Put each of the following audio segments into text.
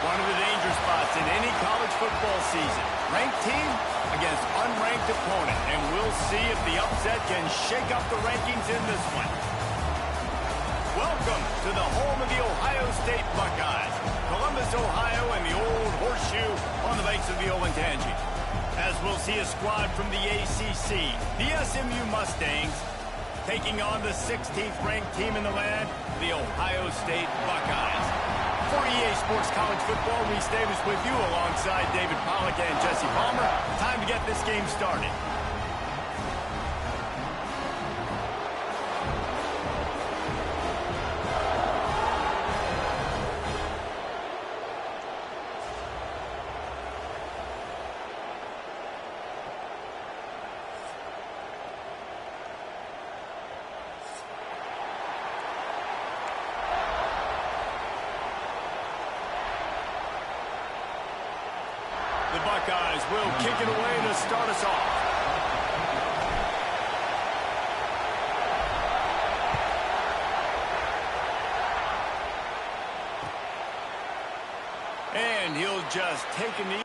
One of the danger spots in any college football season. Ranked team against unranked opponent. And we'll see if the upset can shake up the rankings in this one. Welcome to the home of the Ohio State Buckeyes. Columbus, Ohio, and the old horseshoe on the banks of the Olentangy. As we'll see a squad from the ACC, the SMU Mustangs, taking on the 16th ranked team in the land, the Ohio State Buckeyes. For EA Sports College Football, Reese Davis with you alongside David Pollack and Jesse Palmer. Time to get this game started. The Buckeyes will kick it away to start us off. And he'll just take a knee.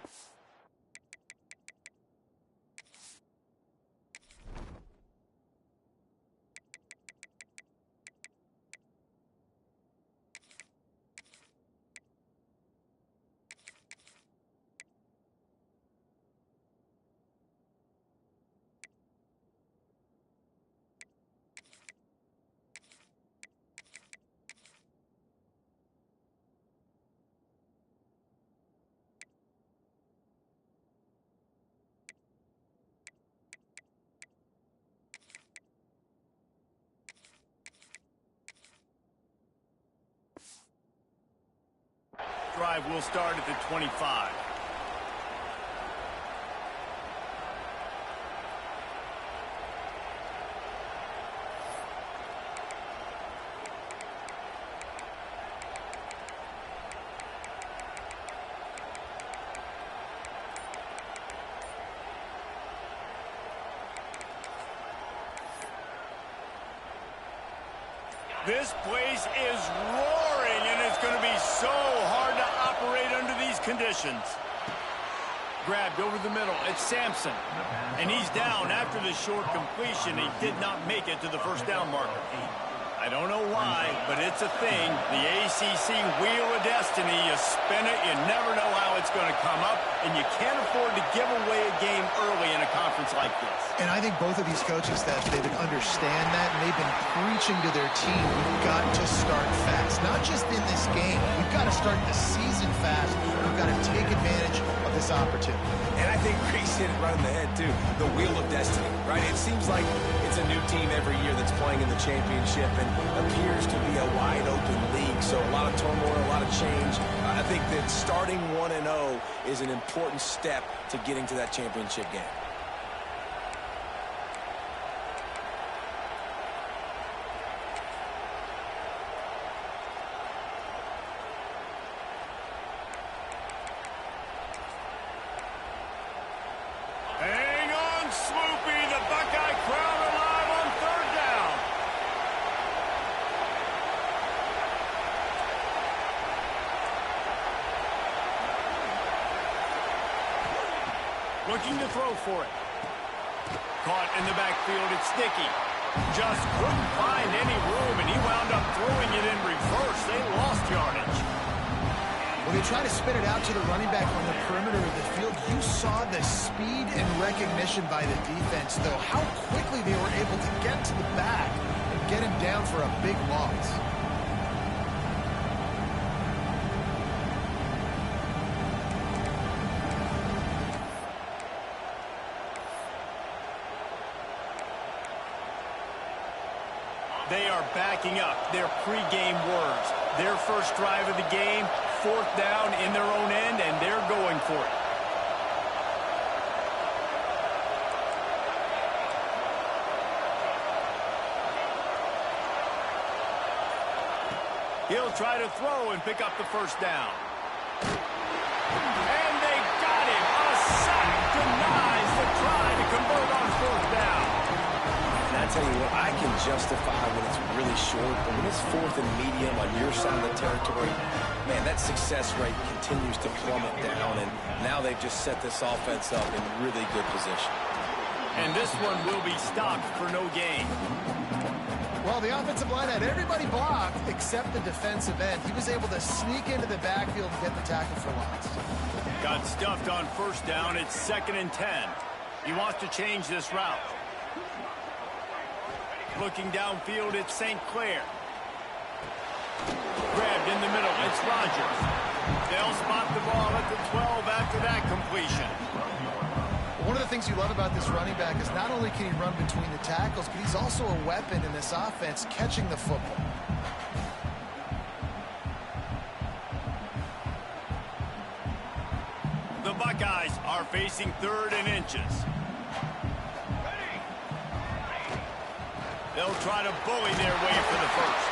Drive will start at the 25. This place is roaring, and it's going to be so hard to operate under these conditions. Grabbed over the middle. It's Sampson. And he's down after the short completion. He did not make it to the first down marker. I don't know why, but it's a thing. The ACC Wheel of Destiny, you spin it, you never know how it's going to come up, and you can't afford to give away a game early in a conference like this. And I think both of these coaching staffs, David, understand that, and they've been preaching to their team, we've got to start fast. Not just in this game. We've got to start the season fast. We've got to take advantage of this opportunity. And I think Reese hit it right on the head, too. The Wheel of Destiny, right? It seems like it's a new team every year that's playing in the championship and appears to be a wide-open league. So a lot of turmoil, a lot of change. I think that starting 1-0 is an important step to getting to that championship game. Looking to throw for it. Caught in the backfield, it's Sticky. Just couldn't find any room, and he wound up throwing it in reverse. They lost yardage. When they try to spin it out to the running back on the perimeter of the field, you saw the speed and recognition by the defense, though, how quickly they were able to get to the back and get him down for a big loss. They are backing up their pregame words. Their first drive of the game, 4th down in their own end, and they're going for it. He'll try to throw and pick up the first down. And they got him. A sack denies the try to convert on 4th down. That tell you what, I can justify when it's really short, but when it's fourth and medium on your side of the territory, man, that success rate continues to plummet down, and now they've just set this offense up in really good position. And this one will be stopped for no gain. Well, the offensive line had everybody blocked except the defensive end. He was able to sneak into the backfield and get the tackle for loss. Got stuffed on first down. It's 2nd and 10. He wants to change this route. Looking downfield, it's St. Clair. Grabbed in the middle, it's Rodgers. They'll spot the ball at the 12 after that completion. One of the things you love about this running back is not only can he run between the tackles, but he's also a weapon in this offense catching the football. The Buckeyes are facing 3rd and inches. They'll try to bully their way for the first.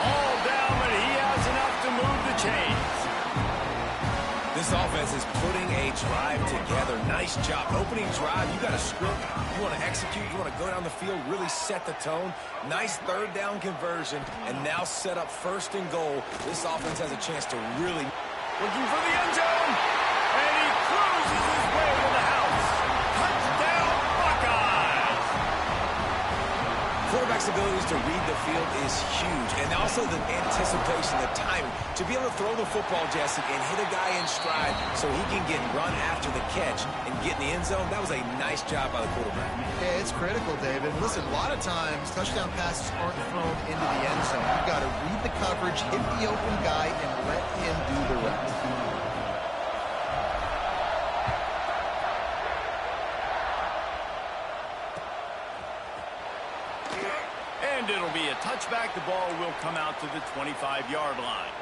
All down, but he has enough to move the chains. This offense is putting a drive together. Nice job. Opening drive, you got a script. You want to execute. You want to go down the field, really set the tone. Nice 3rd down conversion, and now set up 1st and goal. This offense has a chance to really... Looking for the end zone, and he cruises his way to the house. Touchdown, Buckeyes! Quarterback's abilities to read the field is huge, and also the anticipation, the timing. To be able to throw the football, Jesse, and hit a guy in stride so he can get run after the catch and get in the end zone, that was a nice job by the quarterback. Yeah, it's critical, David. Listen, a lot of times, touchdown passes aren't thrown into the end zone. You've got to read the coverage, hit the open guy, and let him do the rest. And it'll be a touchback. The ball will come out to the 25-yard line.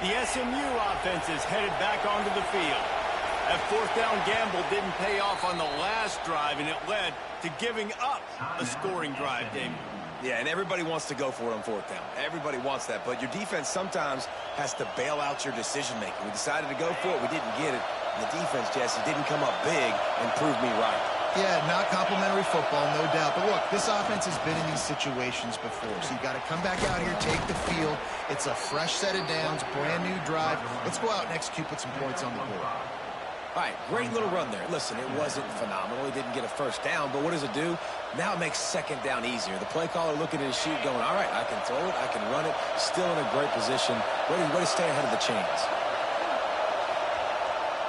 The SMU offense is headed back onto the field. That 4th down gamble didn't pay off on the last drive, and it led to giving up a scoring drive, Damien. Yeah, and everybody wants to go for it on 4th down. Everybody wants that, but your defense sometimes has to bail out your decision-making. We decided to go for it. We didn't get it. And the defense, Jesse, didn't come up big and prove me right. Yeah, not complimentary football, no doubt. But look, this offense has been in these situations before. So you got to come back out here, take the field. It's a fresh set of downs, brand new drive. Let's go out and execute, put some points on the board. All right, great little run there. Listen, it wasn't phenomenal. He didn't get a 1st down, but what does it do? Now it makes 2nd down easier. The play caller looking at his sheet going, all right, I can throw it, I can run it. Still in a great position. Way to stay ahead of the chains.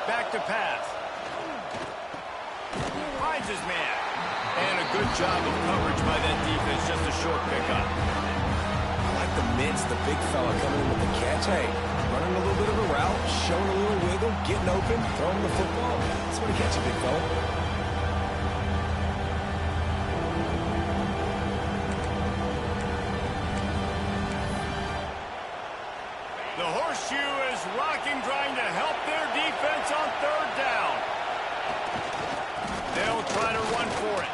Back to pass. Finds his man. And a good job of coverage by that defense. Just a short pickup. I like the mitts, the big fella coming in with the catch. Hey, running a little bit of a route, showing a little wiggle, getting open, throwing the football. That's what he catch a big fella. The horseshoe is rocking, trying to help their defense on 3rd down. They'll try to run for it.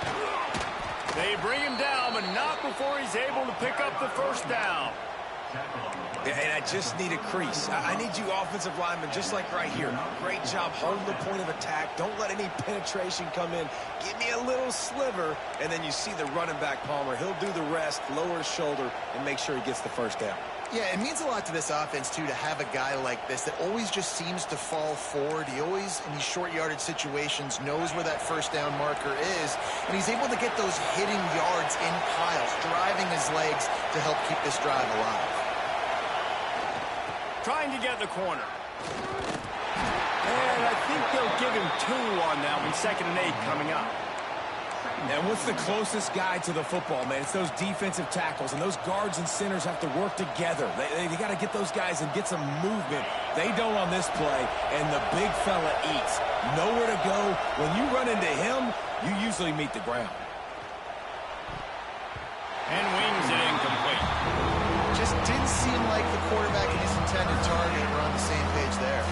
They bring him down, but not before he's able to pick up the 1st down. And I just need a crease. I need you offensive linemen, just like right here. Great job holding the point of attack. Don't let any penetration come in. Give me a little sliver, and then you see the running back, Palmer. He'll do the rest, lower his shoulder, and make sure he gets the 1st down. Yeah, it means a lot to this offense, too, to have a guy like this that always just seems to fall forward. He always, in these short yardage situations, knows where that 1st down marker is, and he's able to get those hitting yards in piles, driving his legs to help keep this drive alive. Trying to get the corner. And I think they'll give him 2 on that one. 2nd and 8 coming up. And what's the closest guy to the football, man? It's those defensive tackles, and those guards and centers have to work together. They got to get those guys and get some movement. They don't on this play, and the big fella eats. Nowhere to go. When you run into him, you usually meet the ground. And wings it incomplete. Just didn't seem like the quarterback and his intended target were on the same page there.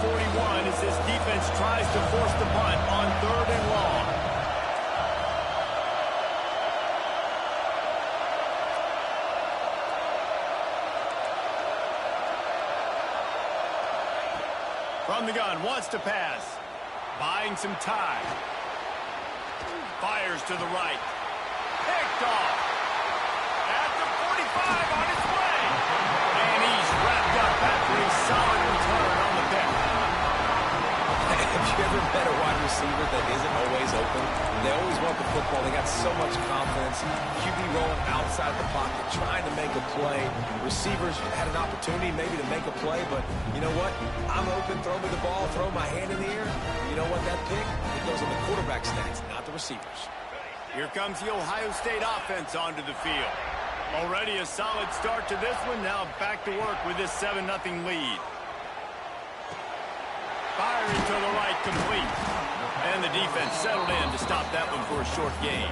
41 as this defense tries to force the punt on 3rd and long. From the gun, wants to pass. Buying some time. Fires to the right. Picked off. At the 45 on its way. And he's wrapped up after a solid return on the pick. Have you ever met a wide receiver that isn't always open? They always want the football. They got so much confidence. QB rolling outside the pocket, trying to make a play. Receivers had an opportunity maybe to make a play, but you know what? I'm open, throw me the ball, throw my hand in the air. You know what? That pick, it goes on the quarterback stats, not the receivers. Here comes the Ohio State offense onto the field. Already a solid start to this one. Now back to work with this 7-0 lead. Firing to the right, complete. And the defense settled in to stop that one for a short gain.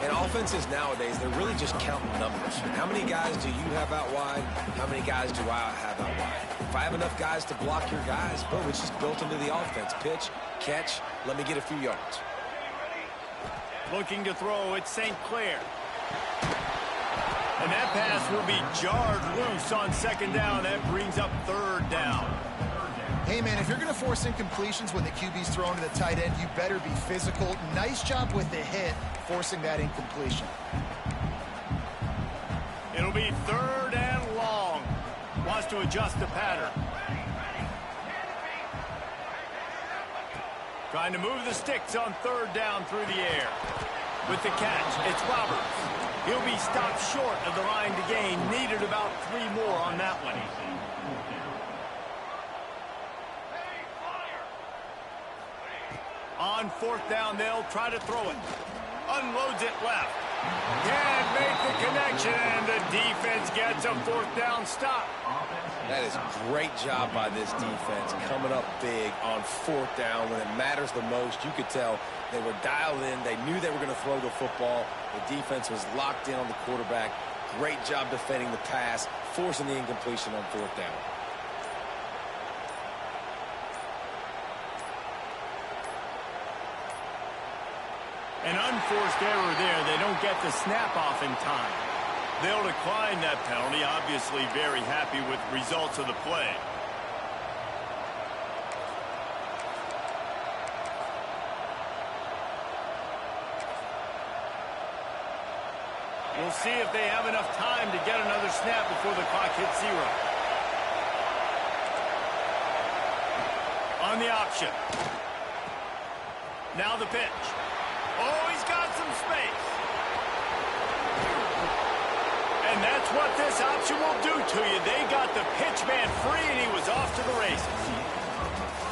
And offenses nowadays, they're really just counting numbers. How many guys do you have out wide? How many guys do I have out wide? If I have enough guys to block your guys, boom, it's just built into the offense. Pitch, catch, let me get a few yards. Looking to throw, it's St. Clair. And that pass will be jarred loose on 2nd down. That brings up 3rd down. Hey, man, if you're going to force incompletions when the QB's thrown to the tight end, you better be physical. Nice job with the hit, forcing that incompletion. It'll be 3rd and long. Wants to adjust the pattern. Trying to move the sticks on 3rd down through the air. With the catch, it's Roberts. He'll be stopped short of the line to gain. Needed about 3 more on that one. On 4th down, they'll try to throw it. Unloads it left. Can't make the connection, and the defense gets a 4th down stop. That is a great job by this defense, coming up big on 4th down when it matters the most. You could tell they were dialed in. They knew they were going to throw the football. The defense was locked in on the quarterback. Great job defending the pass, forcing the incompletion on 4th down. An unforced error there. They don't get the snap off in time. They'll decline that penalty. Obviously very happy with results of the play. We'll see if they have enough time to get another snap before the clock hits 0. On the option. Now the pitch. Oh, he's got some space. And that's what this option will do to you. They got the pitch man free, and he was off to the races.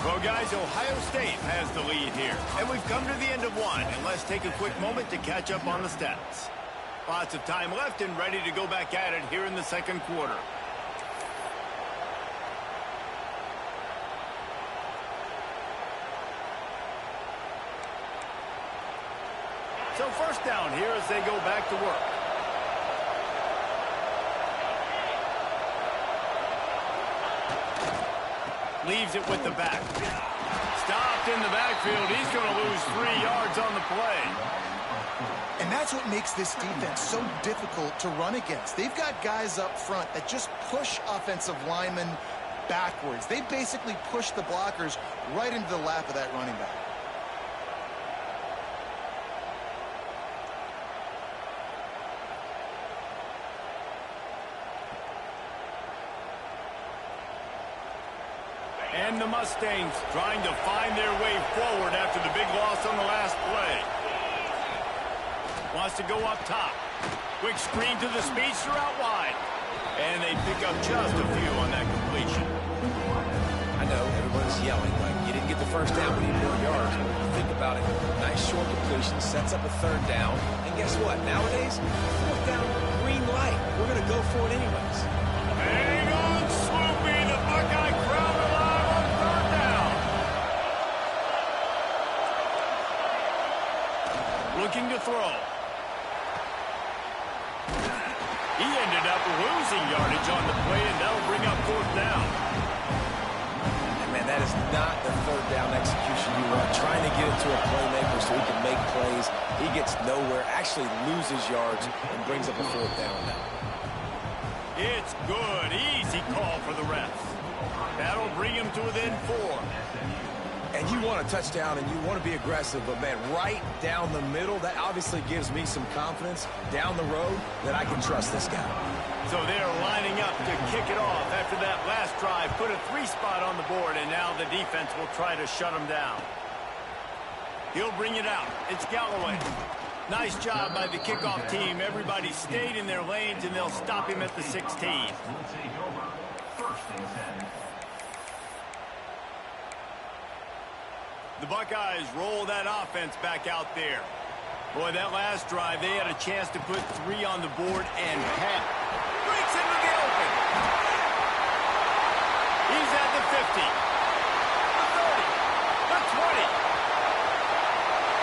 Well, guys, Ohio State has the lead here. And we've come to the end of one. And let's take a quick moment to catch up on the stats. Lots of time left and ready to go back at it here in the 2nd quarter. So 1st down here as they go back to work. Leaves it with the back. Stopped in the backfield. He's going to lose 3 yards on the play. And that's what makes this defense so difficult to run against. They've got guys up front that just push offensive linemen backwards. They basically push the blockers right into the lap of that running back. And the Mustangs trying to find their way forward after the big loss on the last play. Wants to go up top. Quick screen to the speedster out wide. And they pick up just a few on that completion. I know everyone's yelling like you didn't get the 1st down, we need more yards. Think about it. Nice short completion, sets up a 3rd down. And guess what? Nowadays, 4th down, green light. We're going to go for it anyways. Hang on, Sloopy. The Buckeye crowd alive on 3rd down. Looking to throw. He ended up losing yardage on the play, and that'll bring up 4th down. is not the third down execution you want. Trying to get it to a playmaker so he can make plays. He gets nowhere, actually loses yards, and brings up a fourth down now. It's good. Easy call for the refs. That'll bring him to within 4. And you want a touchdown and you want to be aggressive, but, man, right down the middle, that obviously gives me some confidence down the road that I can trust this guy. So they're lining up to kick it off after that last drive. Put a 3 spot on the board, and now the defense will try to shut him down. He'll bring it out. It's Galloway. Nice job by the kickoff team. Everybody stayed in their lanes, and they'll stop him at the 16. The Buckeyes roll that offense back out there. Boy, that last drive, they had a chance to put 3 on the board and half. Breaks into the open. He's at the 50. The 30. The 20.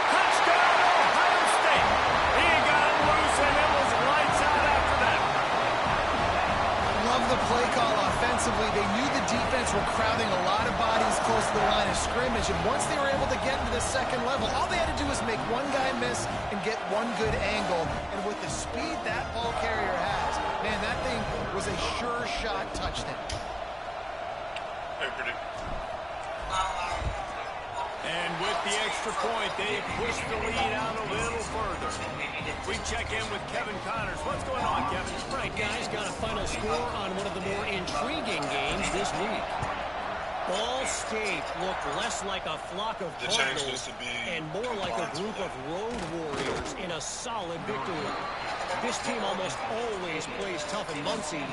Touchdown, Ohio State. He got it loose, and it was lights out after that. Love the play call offensively. They knew the defense were crowding a lot of bodies close to the line of scrimmage, and once they were able to get into the second level, all they had to do was make one guy miss and get one good angle. And with the speed that ball carrier has, man, that thing was a sure shot touchdown. And with the extra point, they push the lead out a little further. We check in with Kevin Connors. What's going on, Kevin? Right, guys, got a final score on one of the more intriguing games this week. Ball State looked less like a flock of Cardinals and more like a group of road warriors in a solid victory. This team almost always plays tough in Muncie,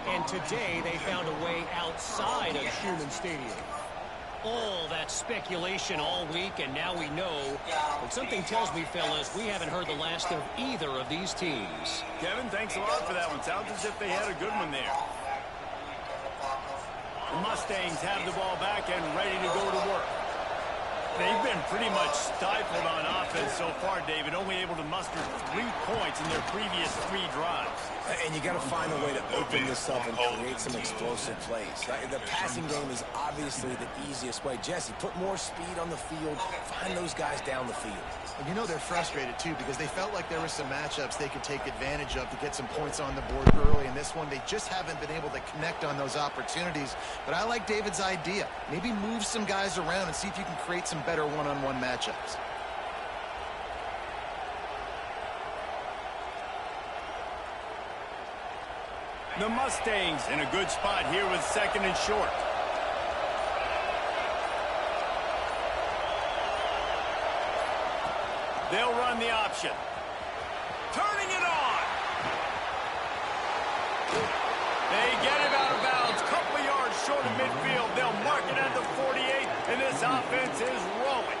and today they found a way outside of Schumann Stadium. All that speculation all week, and now we know. But something tells me, fellas, we haven't heard the last of either of these teams. Kevin, thanks a lot for that one. Sounds as if they had a good one there. The Mustangs have the ball back and ready to go to work. They've been pretty much stifled on offense so far, David, only able to muster 3 points in their previous 3 drives. And you got to find a way to open this up and create some explosive plays. The passing game is obviously the easiest way. Jesse, put more speed on the field. Find those guys down the field. And you know they're frustrated, too, because they felt like there were some matchups they could take advantage of to get some points on the board early. In this one, they just haven't been able to connect on those opportunities. But I like David's idea. Maybe move some guys around and see if you can create some better one-on-one matchups. The Mustangs in a good spot here with 2nd and short. They'll run the option. Turning it on. They get him out of bounds. Couple of yards short of midfield. They'll mark it at the 48, and this offense is rolling.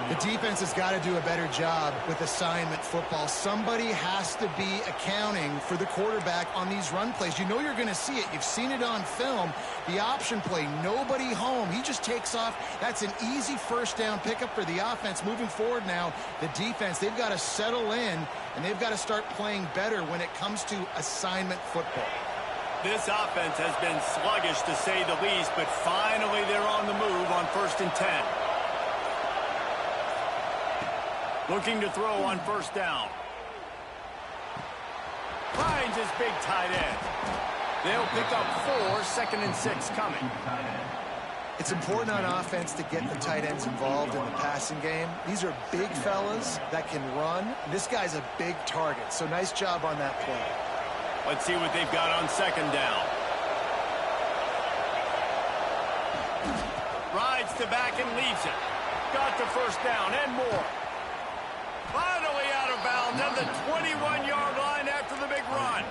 The defense has got to do a better job with assignment football. Somebody has to be accounting for the quarterback on these run plays. You know you're going to see it. You've seen it on film. The option play, nobody home. He just takes off. That's an easy first down pickup for the offense. Moving forward now, the defense, they've got to settle in, and they've got to start playing better when it comes to assignment football. This offense has been sluggish, to say the least, but finally they're on the move on 1st and 10. Looking to throw on 1st down. Finds his big tight end. They'll pick up 4, 2nd and 6 coming. It's important on offense to get the tight ends involved in the passing game. These are big fellas that can run. This guy's a big target, so nice job on that play. Let's see what they've got on 2nd down. Rides to back and leaves it. Got the 1st down and more. Finally out of bounds at the 21-yard line after the big run.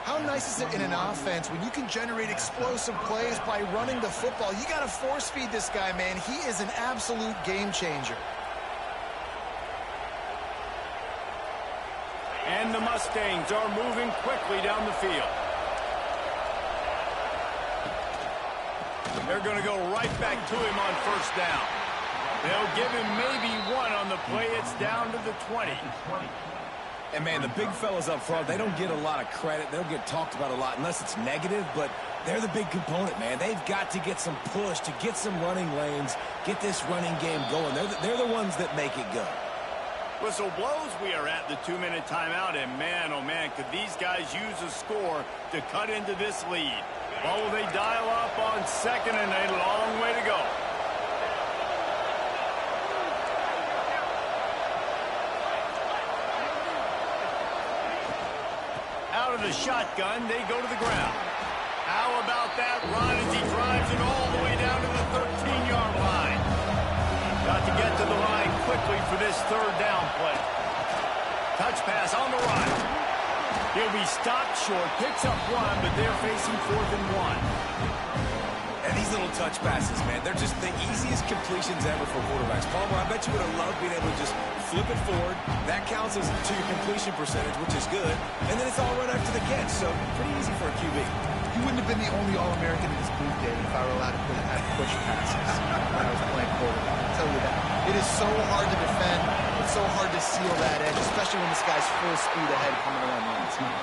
How nice is it in an offense when you can generate explosive plays by running the football? You got to force feed this guy, man. He is an absolute game changer. And the Mustangs are moving quickly down the field. They're going to go right back to him on 1st down. They'll give him maybe 1 on the play. It's down to the 20. And, man, the big fellas up front, they don't get a lot of credit. They don't get talked about a lot unless it's negative, but they're the big component, man. They've got to get some push, to get some running lanes, get this running game going. They're the ones that make it go. Whistle blows. We are at the 2-minute timeout, and man, oh man, could these guys use a score to cut into this lead. Or will they dial up on second and a long way to go? Out of the shotgun, they go to the ground. How about that run as he drives it all the way down to the 13-yard line? Got to get to the line quickly for this third down play. Touch pass on the run. He'll be stopped short, picks up one, but they're facing 4th and 1. And these little touch passes, man, they're just the easiest completions ever for quarterbacks. Palmer, I bet you would have loved being able to just flip it forward. That counts as to your completion percentage, which is good. And then it's all run after the catch, so pretty easy for a QB. You wouldn't have been the only All-American in this booth, David, if I were allowed to have push passes when I was playing quarterback. I'll tell you that. It is so hard to defend. It's so hard to seal that edge, especially when this guy's full speed ahead coming around the inside.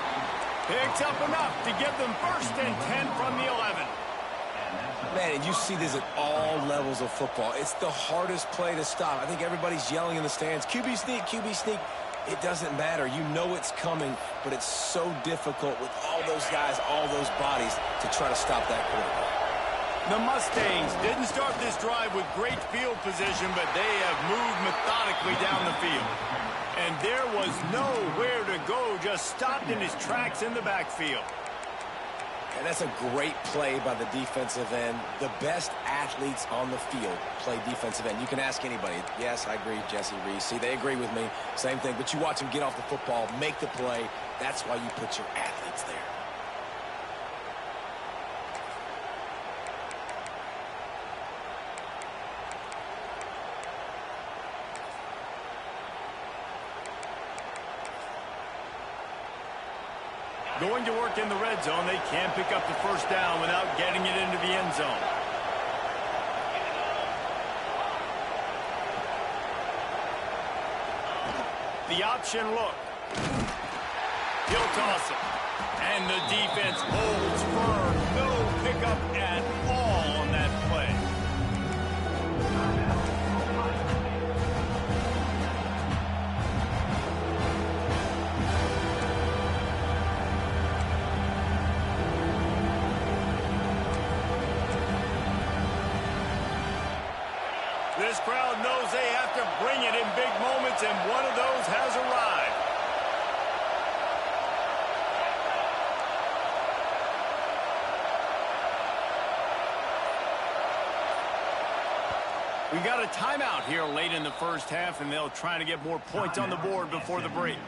Picks up enough to give them 1st and 10 from the 11. Man, and you see this at all levels of football. It's the hardest play to stop. I think everybody's yelling in the stands, QB sneak, QB sneak. It doesn't matter. You know it's coming, but it's so difficult with all those guys, all those bodies to try to stop that quarterback. The Mustangs didn't start this drive with great field position, but they have moved methodically down the field. And there was nowhere to go, just stopped in his tracks in the backfield. And that's a great play by the defensive end. The best athletes on the field play defensive end. You can ask anybody. Yes, I agree, Jesse Reese. See, they agree with me. Same thing. But you watch them get off the football, make the play. That's why you put your athletes there. Going to work in the red zone. They can't pick up the 1st down without getting it into the end zone. The option look. He'll toss it. And the defense holds firm. No pickup at all on that play. This crowd knows they have to bring it in big moments, and one of those has arrived. We got a timeout here late in the 1st half, and they'll try to get more points on the board before the break.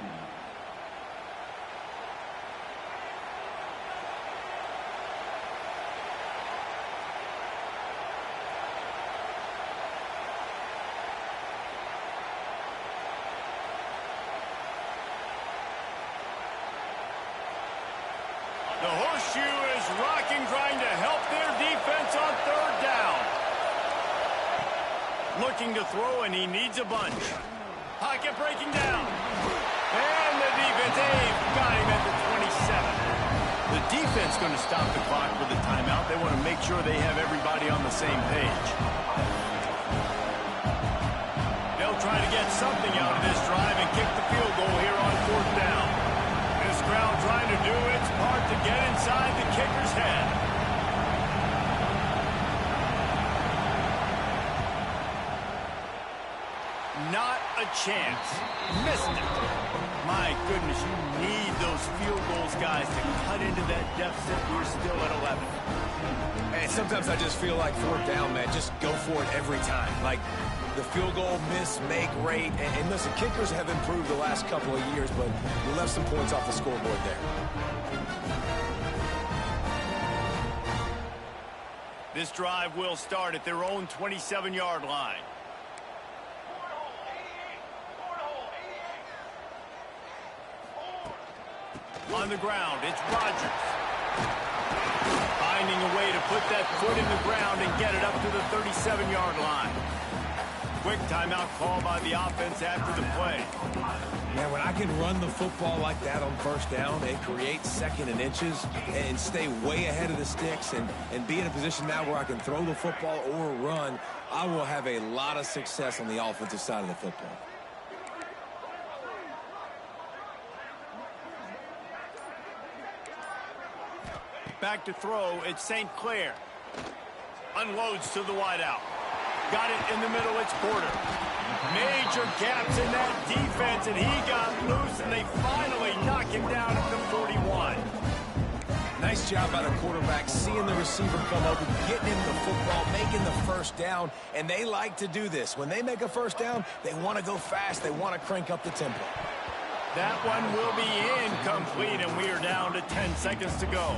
The horseshoe is rocking, trying to help their defense on 3rd down. Looking to throw, and he needs a bunch. Pocket breaking down. And the defense, got him at the 27. The defense going to stop the clock with a timeout. They want to make sure they have everybody on the same page. They'll try to get something out of this drive and kick the field goal here on 4th down. This crowd trying to do its part to get inside the kicker's head. Not a chance. Missed it. My goodness, you need those field goals, guys, to cut into that deficit. We're still at 11. And sometimes I just feel like 4th down, man, just go for it every time. Like, the field goal, miss, make, rate. And listen, kickers have improved the last couple of years, but you left some points off the scoreboard there. This drive will start at their own 27-yard line. On the ground, it's Rodgers. Finding a way to put that foot in the ground and get it up to the 37-yard line. Quick timeout call by the offense after the play. Man, when I can run the football like that on first down and create second and inches and stay way ahead of the sticks and be in a position now where I can throw the football or run, I will have a lot of success on the offensive side of the football. Back to throw, it's St. Clair. Unloads to the wideout. Got it in the middle, it's Porter. Major gaps in that defense, and he got loose, and they finally knock him down at the 41. Nice job by the quarterback, seeing the receiver come over, getting him the football, making the first down, and they like to do this. When they make a first down, they want to go fast. They want to crank up the tempo. That one will be incomplete, and we are down to 10 seconds to go.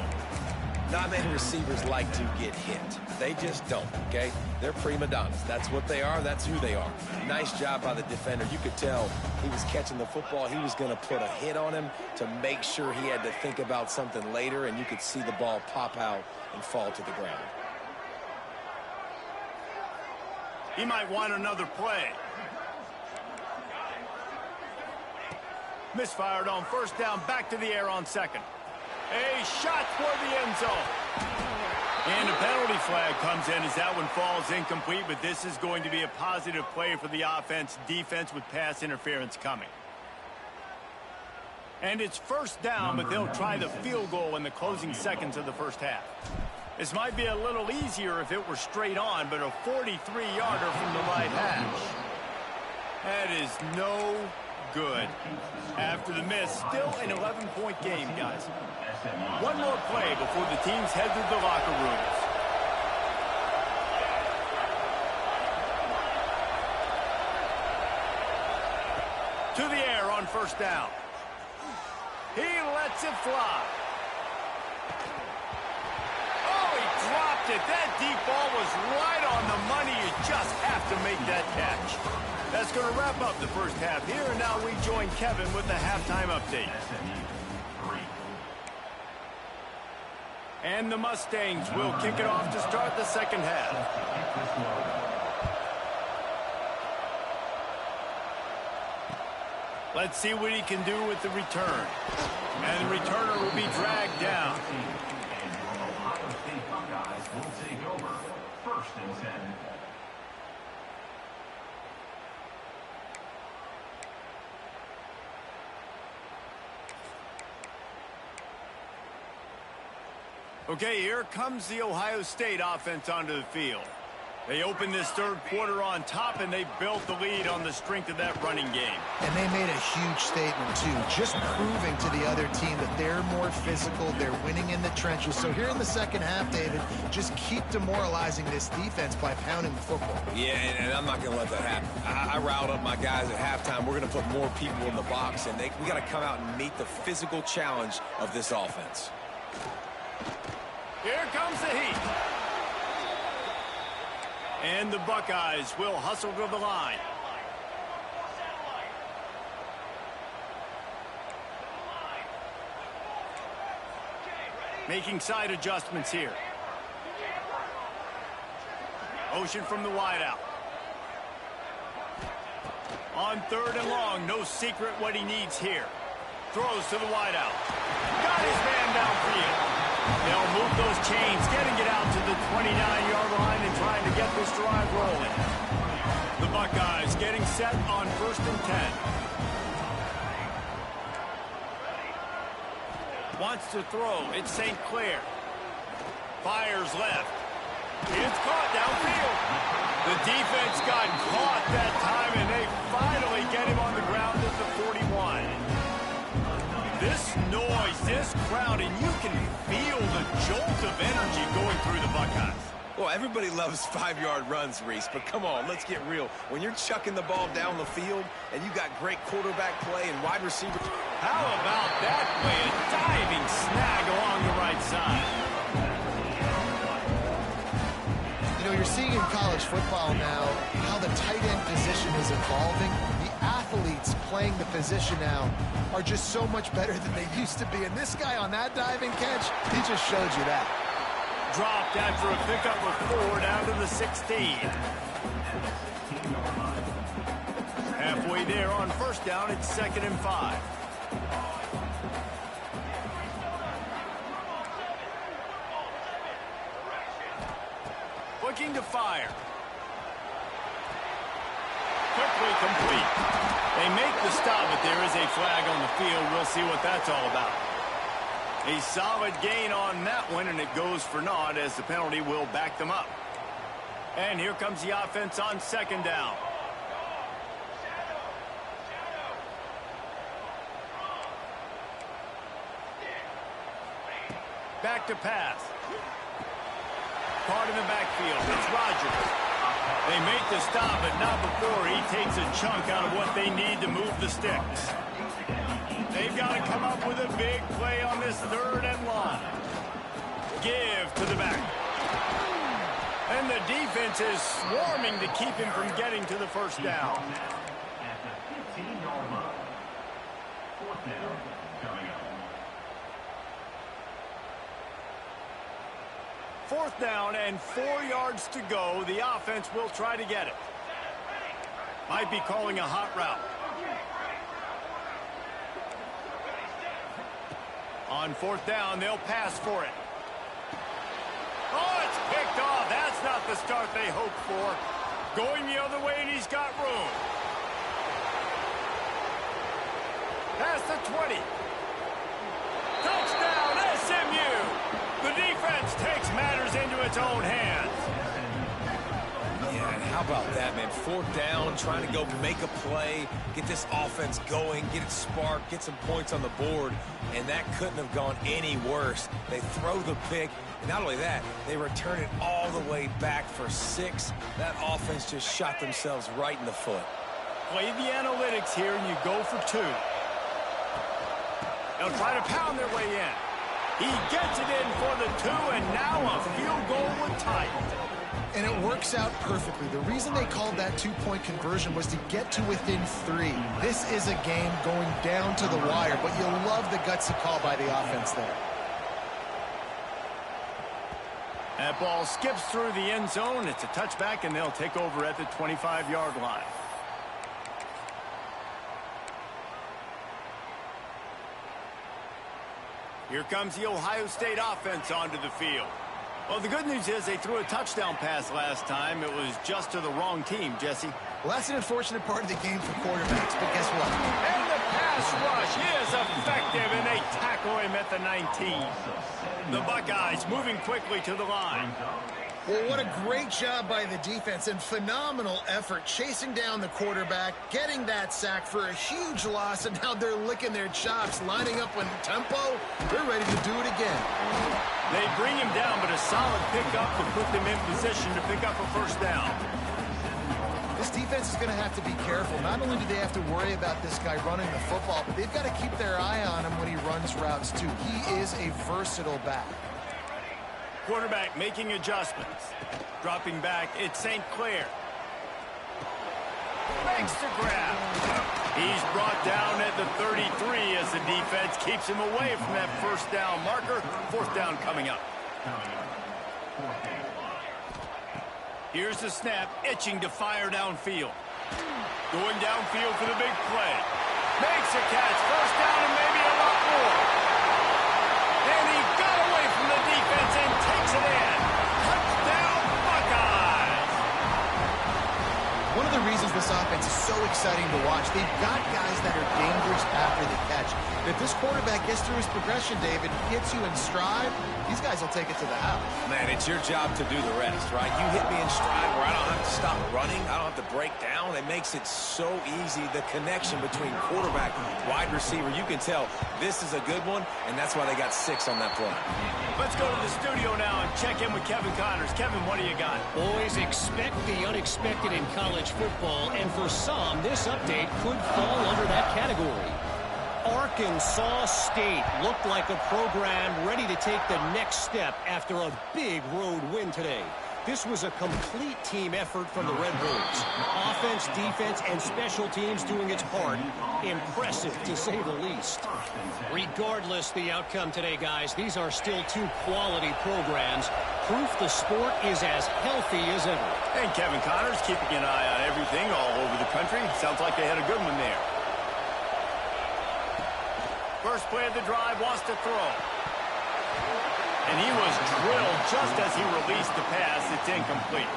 Not many receivers like to get hit. They just don't, okay? They're prima donnas. That's what they are. That's who they are. Nice job by the defender. You could tell he was catching the football. He was going to put a hit on him to make sure he had to think about something later, and you could see the ball pop out and fall to the ground. He might want another play. Misfired on first down, back to the air on second. A shot toward the end zone. And a penalty flag comes in as that one falls incomplete, but this is going to be a positive play for the offense. Defense with pass interference coming. And it's first down, but they'll try the field goal in the closing seconds of the first half. This might be a little easier if it were straight on, but a 43-yarder from the right hash. That is no good. After the miss, still an 11-point game, guys. One more play before the teams head to the locker rooms. To the air on first down. He lets it fly. Oh, he dropped it. That deep ball was right on the money. You just have to make that catch. That's going to wrap up the first half here, and now we join Kevin with the halftime update. And the Mustangs will kick it off to start the second half. Let's see what he can do with the return. And the returner will be dragged down. Ohio State Buckeyes will take over first and 10. Okay, here comes the Ohio State offense onto the field. They opened this third quarter on top, and they built the lead on the strength of that running game. And they made a huge statement, too, just proving to the other team that they're more physical, they're winning in the trenches. So here in the second half, David, just keep demoralizing this defense by pounding the football. Yeah, and I'm not going to let that happen. I riled up my guys at halftime. We're going to put more people in the box, and we got to come out and meet the physical challenge of this offense. Here comes the heat. And the Buckeyes will hustle to the line. Making side adjustments here. Ocean from the wideout. On third and long, no secret what he needs here. Throws to the wideout. Got his man downfield. They'll move those chains, getting it out to the 29-yard line and trying to get this drive rolling. The Buckeyes getting set on first and 10. Wants to throw. It's St. Clair. Fires left. It's caught downfield. The defense got caught that time, and they finally get him on the ground at the 41. This noise, this crowd, and you can feel the jolt of energy going through the Buckeyes. Well, everybody loves 5-yard runs, Reese, but come on, let's get real. When you're chucking the ball down the field and you got great quarterback play and wide receiver. How about that play? A diving snag along the right side. You know, you're seeing in college football now how the tight end position is evolving. The athletes playing the position now are just so much better than they used to be. And this guy on that diving catch, he just showed you that. Dropped after a pickup of 4 down to the 16. Halfway there on first down, it's 2nd and 5. Looking to fire. Quickly complete. They make the stop, but there is a flag on the field. We'll see what that's all about. A solid gain on that one, and it goes for naught as the penalty will back them up. And here comes the offense on 2nd down. Back to pass. Caught in the backfield. It's Rodgers. They make the stop, but not before he takes a chunk out of what they need to move the sticks. They've got to come up with a big play on this 3rd and long. Give to the back. And the defense is swarming to keep him from getting to the first down. At the 15-yard line. 4th down coming up. 4th down and 4 yards to go. The offense will try to get it. Might be calling a hot route. On 4th down, they'll pass for it. Oh, it's picked off. That's not the start they hoped for. Going the other way, and he's got room. Past the 20. Touchdown, SMU. The defense takes matters into its own hands. Yeah, and how about that, man? 4th down, trying to go make a play, get this offense going, get it sparked, get some points on the board, and that couldn't have gone any worse. They throw the pick, and not only that, they return it all the way back for 6. That offense just shot themselves right in the foot. Play the analytics here, and you go for 2. They'll try to pound their way in. He gets it in for the 2, and now a field goal would tie it. And it works out perfectly. The reason they called that 2-point conversion was to get to within 3. This is a game going down to the wire, but you'll love the gutsy call by the offense there. That ball skips through the end zone. It's a touchback, and they'll take over at the 25-yard line. Here comes the Ohio State offense onto the field. Well, the good news is they threw a touchdown pass last time. It was just to the wrong team, Jesse. Well, that's an unfortunate part of the game for quarterbacks, but guess what? And the pass rush is effective, and they tackle him at the 19. The Buckeyes moving quickly to the line. Well, what a great job by the defense and phenomenal effort chasing down the quarterback, getting that sack for a huge loss, and now they're licking their chops, lining up in tempo. They're ready to do it again. They bring him down, but a solid pickup to put them in position to pick up a first down. This defense is going to have to be careful. Not only do they have to worry about this guy running the football, but they've got to keep their eye on him when he runs routes, too. He is a versatile back. Quarterback making adjustments. Dropping back, it's St. Clair. Makes the grab. He's brought down at the 33 as the defense keeps him away from that first down marker. 4th down coming up. Here's the snap, itching to fire downfield. Going downfield for the big play. Makes a catch, first down and maybe a lot more. And he got away from the defense and takes it in. Touchdown, Buckeyes! One of the reasons this offense is so exciting to watch, they've got guys that are dangerous after the catch. If this quarterback gets through his progression, David, hits you in stride, these guys will take it to the house. Man, it's your job to do the rest, right? You hit me in stride where I don't have to stop running. I don't have to break down. It makes it so easy. The connection between quarterback and wide receiver, you can tell this is a good one, and that's why they got 6 on that play. Let's go to the studio now and check in with Kevin Connors. Kevin, what do you got? Boys, expect the unexpected in college football, and for some, this update could fall under that category. Arkansas State looked like a program ready to take the next step after a big road win today. This was a complete team effort from the Red Bulls. Offense, defense, and special teams doing its part. Impressive, to say the least. Regardless the outcome today, guys, these are still 2 quality programs proof the sport is as healthy as ever. And Kevin Connors keeping an eye on everything all over the country. Sounds like they had a good one there. First play of the drive, wants to throw. And he was drilled just as he released the pass. It's incomplete.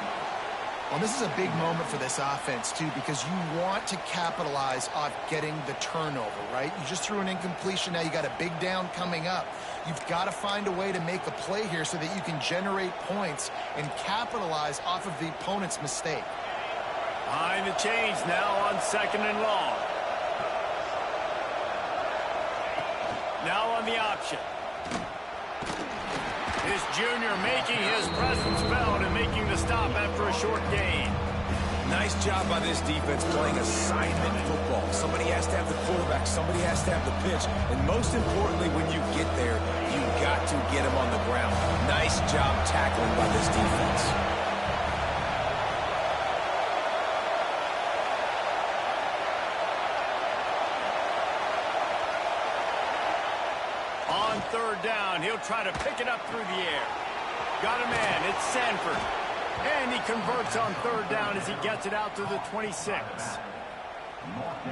Well, this is a big moment for this offense, too, because you want to capitalize off getting the turnover, right? You just threw an incompletion. Now you got a big down coming up. You've got to find a way to make a play here so that you can generate points and capitalize off of the opponent's mistake. Behind the chains now on 2nd and long. Now on the option. This junior making his presence felt and making the stop after a short gain. Nice job by this defense playing assignment football. Somebody has to have the quarterback. Somebody has to have the pitch. And most importantly, when you get there, you got to get him on the ground. Nice job tackling by this defense. On 3rd down, he'll try to pick it up through the air. Got a man, it's Sanford. And he converts on 3rd down as he gets it out to the 26.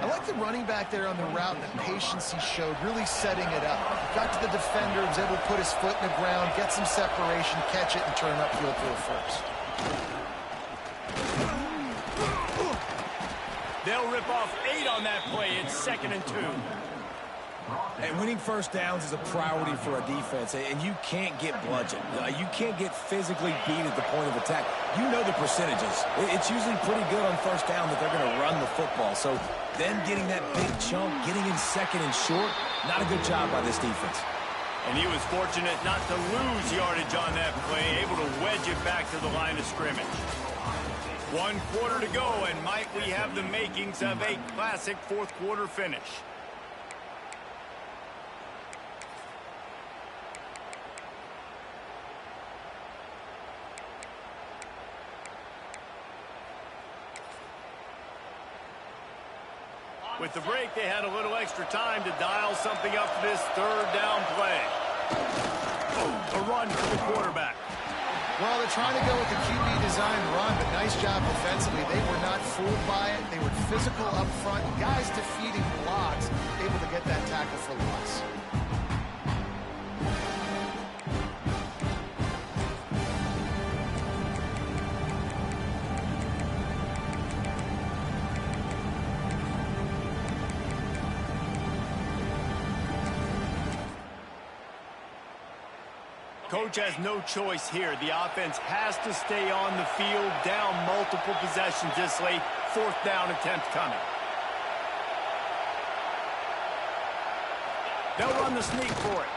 I like the running back there on the route and the patience he showed, really setting it up. Got to the defender, was able to put his foot in the ground, get some separation, catch it, and turn upfield for a first. They'll rip off 8 on that play. It's 2nd and 2. And winning first downs is a priority for a defense, and you can't get bludgeoned. You can't get physically beat at the point of attack. You know the percentages. It's usually pretty good on first down that they're going to run the football. So them getting that big chunk, getting in 2nd and short, not a good job by this defense. And he was fortunate not to lose yardage on that play, able to wedge it back to the line of scrimmage. 1 quarter to go, and might we have the makings of a classic 4th quarter finish. With the break, they had a little extra time to dial something up for this 3rd down play. A run for the quarterback. Well, they're trying to go with the QB design run, but nice job defensively. They were not fooled by it. They were physical up front. Guys defeating blocks, able to get that tackle for loss. Coach has no choice here. The offense has to stay on the field, down multiple possessions this late. 4th down attempt coming. They'll run the sneak for it.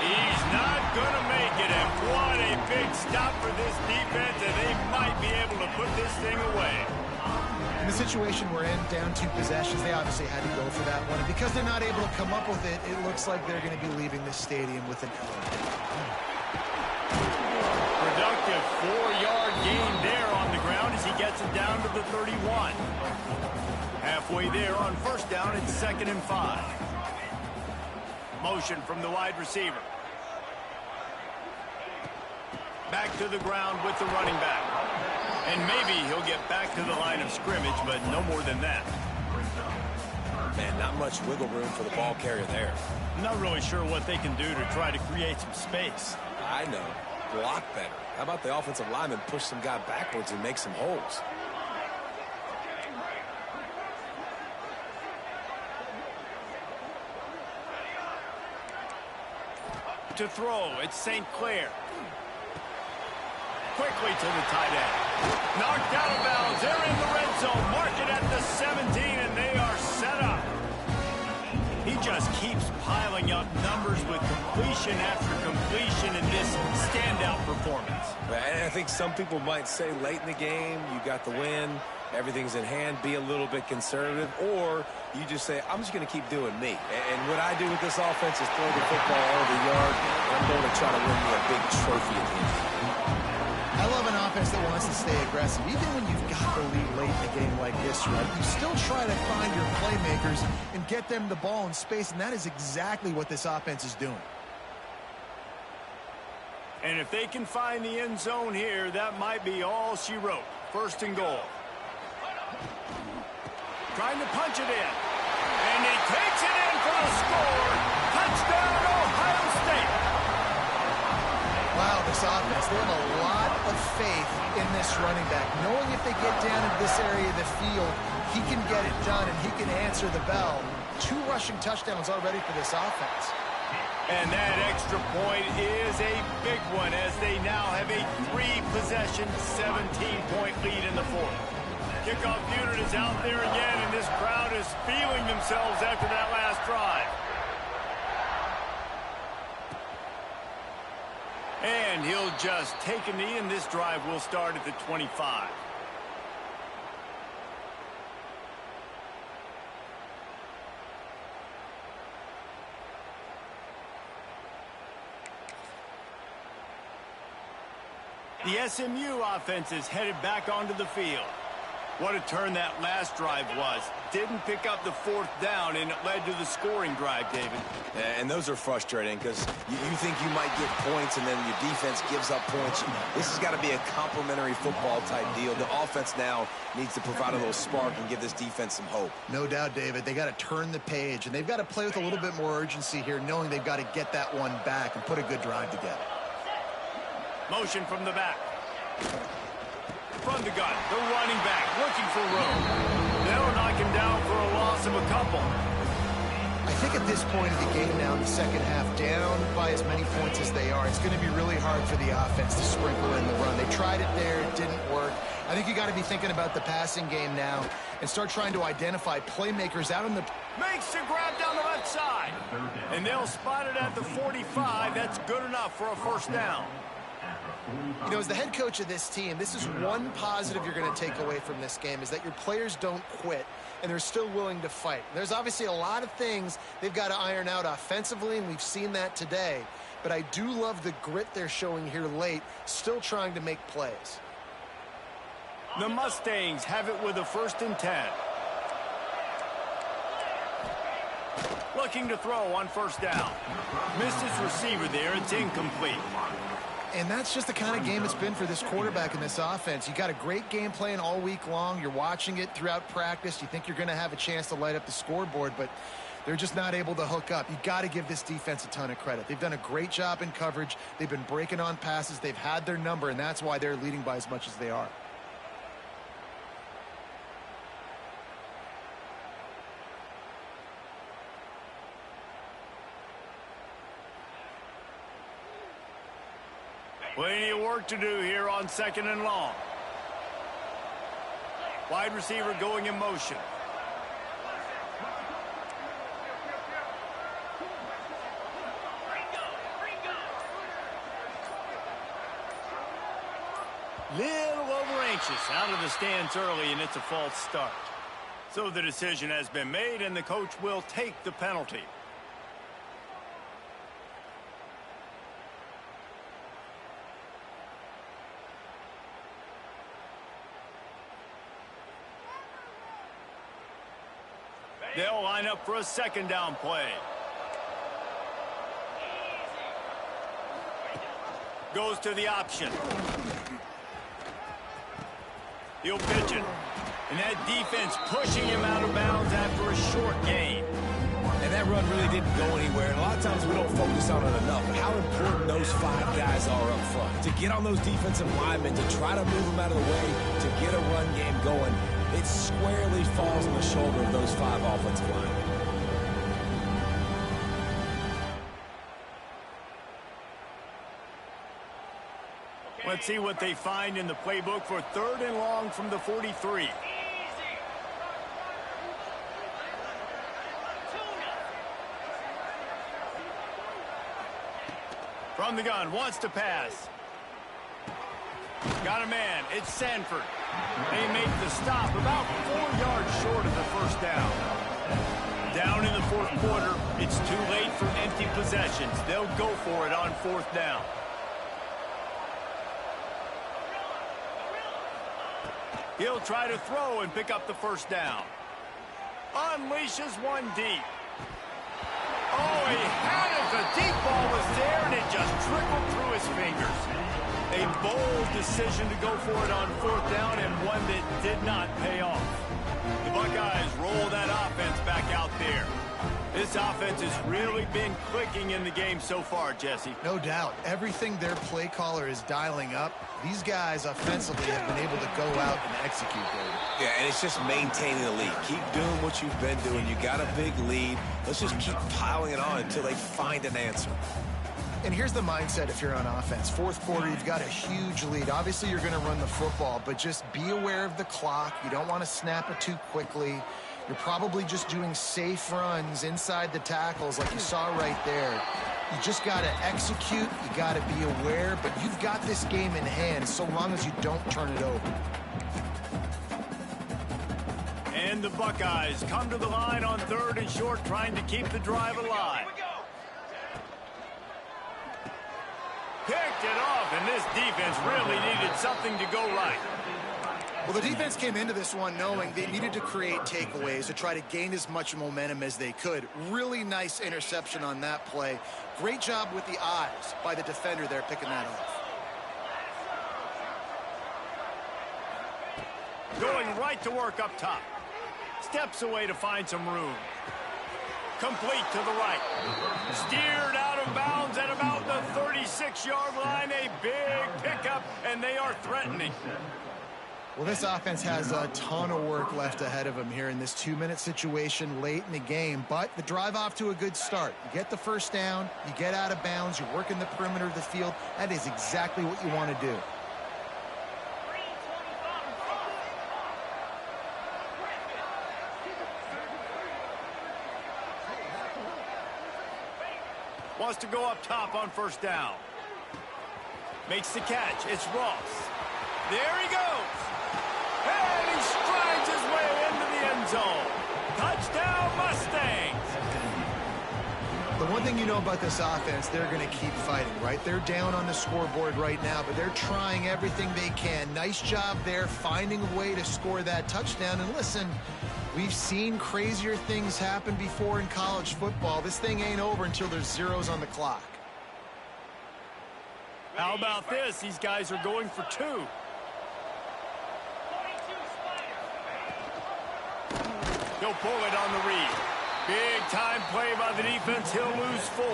He's not going to make it, and what a big stop for this defense, and they might be able to put this thing away. In the situation we're in, down 2 possessions, they obviously had to go for that one. And because they're not able to come up with it, it looks like they're going to be leaving the stadium with an L. Productive 4-yard gain there on the ground as he gets it down to the 31. Halfway there on 1st down, it's 2nd and 5. Motion from the wide receiver. Back to the ground with the running back. And maybe he'll get back to the line of scrimmage, but no more than that. Man, not much wiggle room for the ball carrier there. I'm not really sure what they can do to try to create some space. I know. Block better. How about the offensive lineman push some guy backwards and make some holes? To throw, it's St. Clair. Quickly to the tight end. Knocked out of bounds. They're in the red zone. Mark it at the 17, and they are set up. He just keeps piling up numbers with completion after completion in this standout performance. And I think some people might say late in the game, you got the win, everything's in hand, be a little bit conservative, or you just say, I'm just going to keep doing me. And what I do with this offense is throw the football all over the yard, and I'm going to try to win me a big trophy at the end. I love an offense that wants to stay aggressive. Even when you've got the lead late in the game like this, right, you still try to find your playmakers and get them the ball in space, and that is exactly what this offense is doing. And if they can find the end zone here, that might be all she wrote. First and goal. Trying to punch it in. And he takes it in for the score. Touchdown, Ohio State. Wow, this offense, they have a lot of faith in this running back, knowing if they get down into this area of the field, he can get it done and he can answer the bell. 2 rushing touchdowns already for this offense. And that extra point is a big one as they now have a 3-possession, 17-point lead in the fourth. Kickoff unit is out there again, and this crowd is feeling themselves after that last drive. And he'll just take a knee, and this drive will start at the 25. The SMU offense is headed back onto the field. What a turn that last drive was. Didn't pick up the 4th down, and it led to the scoring drive, David. And those are frustrating because you think you might get points and then your defense gives up points. This has got to be a complementary football type deal. The offense now needs to provide a little spark and give this defense some hope. No doubt, David. They got to turn the page, and they've got to play with a little bit more urgency here, knowing they've got to get that one back and put a good drive together. Motion from the back. From the gun, the running back looking for room. They'll knock him down for a loss of a couple. I think at this point of the game now, in the second half, down by as many points as they are, it's going to be really hard for the offense to sprinkle in the run. They tried it there, it didn't work. I think you got to be thinking about the passing game now and start trying to identify playmakers out on the... Makes the grab down the left side. And they'll spot it at the 45. That's good enough for a first down. You know, as the head coach of this team, this is one positive you're going to take away from this game, is that your players don't quit and they're still willing to fight. There's obviously a lot of things they've got to iron out offensively, and we've seen that today. But I do love the grit they're showing here late, still trying to make plays. The Mustangs have it with a 1st and 10. Looking to throw on 1st down. Missed his receiver there. It's incomplete. And that's just the kind of game it's been for this quarterback in this offense. You got a great game plan all week long. You're watching it throughout practice. You think you're going to have a chance to light up the scoreboard, but they're just not able to hook up. You got to give this defense a ton of credit. They've done a great job in coverage. They've been breaking on passes. They've had their number, and that's why they're leading by as much as they are. Plenty of work to do here on 2nd and long. Wide receiver going in motion. Little over anxious out of the stance early, and it's a false start. So the decision has been made, and the coach will take the penalty. They'll line up for a 2nd down play. Goes to the option. He'll pitch it. And that defense pushing him out of bounds after a short gain. And that run really didn't go anywhere. And a lot of times we don't focus on it enough. But how important those 5 guys are up front. To get on those defensive linemen, to try to move them out of the way, to get a run game going. It squarely falls on the shoulder of those 5 offensive linemen. Let's see what they find in the playbook for 3rd and long from the 43. From the gun, wants to pass. Got a man, it's Sanford. They make the stop about 4 yards short of the 1st down. Down in the 4th quarter, it's too late for empty possessions. They'll go for it on 4th down. He'll try to throw and pick up the 1st down. Unleashes one deep. Oh, he had it. The deep ball was there, and it just trickled through his fingers. A bold decision to go for it on 4th down, and one that did not pay off. The Buckeyes roll that offense back out there. This offense has really been clicking in the game so far, Jesse. No doubt. Everything their play caller is dialing up, these guys offensively have been able to go out and execute, David. Yeah, and it's just maintaining the lead. Keep doing what you've been doing. You got a big lead. Let's just keep piling it on until they find an answer. And here's the mindset if you're on offense. 4th quarter, you've got a huge lead. Obviously, you're going to run the football, but just be aware of the clock. You don't want to snap it too quickly. You're probably just doing safe runs inside the tackles like you saw right there. You just got to execute. You got to be aware, but you've got this game in hand so long as you don't turn it over. And the Buckeyes come to the line on 3rd and short, trying to keep the drive alive. Picked it off, and this defense really needed something to go right. Well, the defense came into this one knowing they needed to create takeaways to try to gain as much momentum as they could. Really nice interception on that play. Great job with the eyes by the defender there picking that off. Going right to work up top. Steps away to find some room. Complete to the right. Steered out of bounds at about the 36-yard line. A big pickup, and they are threatening. Well, this offense has a ton of work left ahead of them here in this 2-minute situation late in the game, but the drive off to a good start. You get the 1st down, you get out of bounds, you're working the perimeter of the field. That is exactly what you want to do. Wants to go up top on 1st down. Makes the catch. It's Ross. There he goes. And he strides his way into the end zone. Touchdown, Mustangs. The one thing you know about this offense, they're going to keep fighting, right? They're down on the scoreboard right now, but they're trying everything they can. Nice job there, finding a way to score that touchdown. And listen, we've seen crazier things happen before in college football. This thing ain't over until there's zeros on the clock. How about this? These guys are going for 2. He'll pull it on the read. Big time play by the defense. He'll lose 4.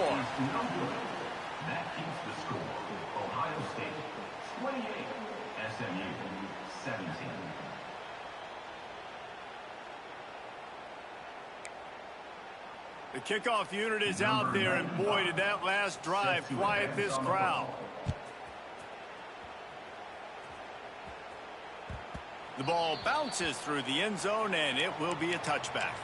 That keeps the score. Ohio State 28, SMU 17. The kickoff unit is out there, and boy, did that last drive quiet this crowd. The ball bounces through the end zone, and it will be a touchback.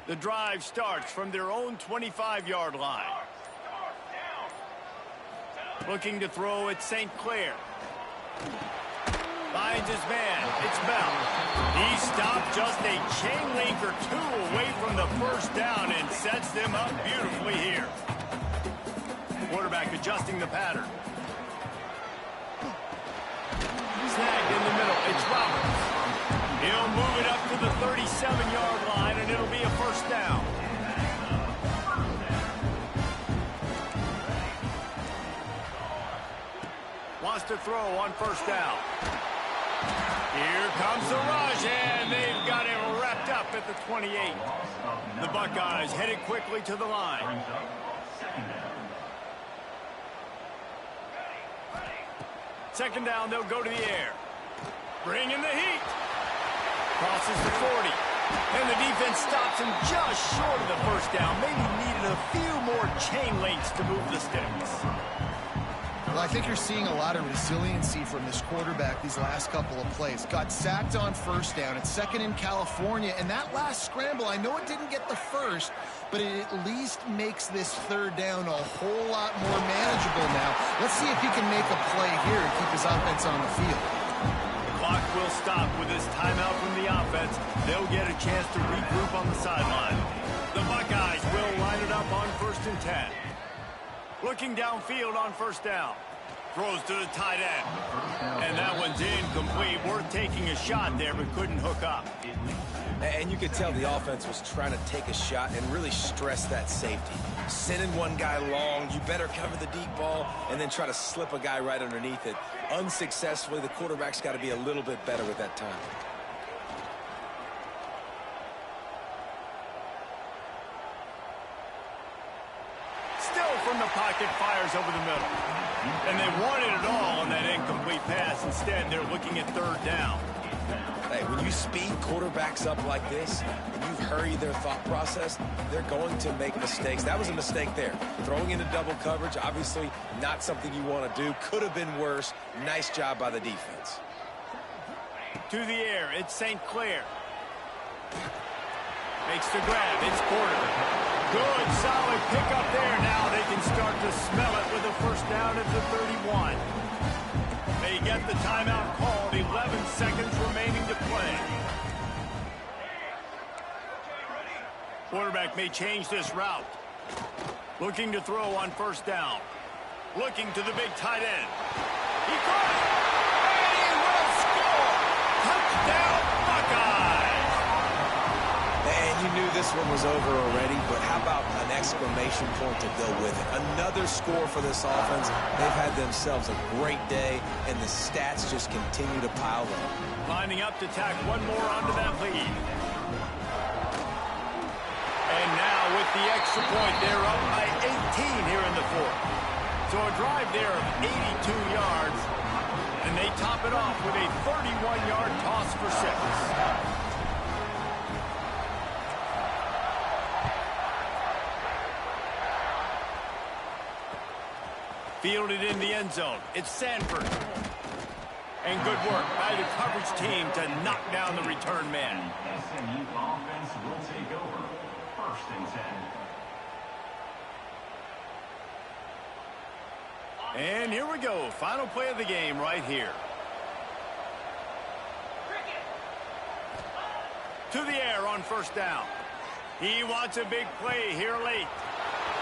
The drive starts from their own 25-yard line. Looking to throw at St. Clair. Finds his man. It's Bell. He stopped just a chain link or 2 away from the 1st down and sets them up beautifully here. Quarterback adjusting the pattern. Snagged in the middle. It's Roberts. He'll move it up to the 37-yard line, and it'll be a 1st down. Wants to throw on 1st down. Here comes the rush, and they've got it wrapped up at the 28. The Buckeyes headed quickly to the line. Second down, they'll go to the air. Bring in the heat. Crosses the 40. And the defense stops him just short of the 1st down. Maybe needed a few more chain links to move the sticks. Well, I think you're seeing a lot of resiliency from this quarterback these last couple of plays. Got sacked on 1st down. It's 2nd in California. And that last scramble, I know it didn't get the 1st, but it at least makes this 3rd down a whole lot more manageable now. Let's see if he can make a play here and keep his offense on the field. Clock will stop with this timeout from the offense. They'll get a chance to regroup on the sideline. The Buckeyes will line it up on 1st and 10. Looking downfield on first down. Throws to the tight end. And that one's incomplete. Worth taking a shot there, but couldn't hook up. And you could tell the offense was trying to take a shot and really stress that safety. Sending one guy long, you better cover the deep ball, and then try to slip a guy right underneath it. Unsuccessfully, the quarterback's got to be a little bit better with that time. Still from the pocket, fires over the middle. And they wanted it all on that incomplete pass. Instead, they're looking at third down. Hey, when you speed quarterbacks up like this, and you hurry their thought process, they're going to make mistakes. That was a mistake there. Throwing into double coverage, obviously not something you want to do. Could have been worse. Nice job by the defense. To the air, it's St. Clair. Makes the grab, it's Porter. Good, solid pickup there. Now they can start to smell it with a first down at the 31. They get the timeout called, 11 seconds remaining to play. Quarterback may change this route. Looking to throw on first down. Looking to the big tight end. He caught it! And he will score! Touchdown, Buckeyes! And you knew this one was over already, but how about an exclamation point to go with it? Another score for this offense. They've had themselves a great day, and the stats just continue to pile up. Lining up to tack one more onto that lead. And now with the extra point, they're up by 18 here in the fourth. So a drive there of 82 yards, and they top it off with a 31-yard toss for 6. Fielded in the end zone. It's Sanford. And good work by the coverage team to knock down the return man. SMU offense will take over. 1st and 10. And here we go. Final play of the game right here. To the air on first down. He wants a big play here late.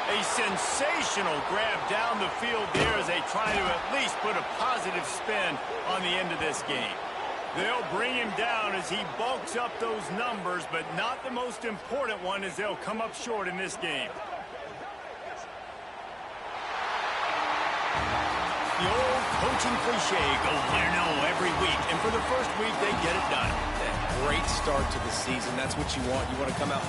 A sensational grab down the field there as they try to at least put a positive spin on the end of this game. They'll bring him down as he bulks up those numbers, but not the most important one as they'll come up short in this game. The old coaching cliche, go win-0 every week, and for the first week, they get it done. Yeah, great start to the season. That's what you want. You want to come out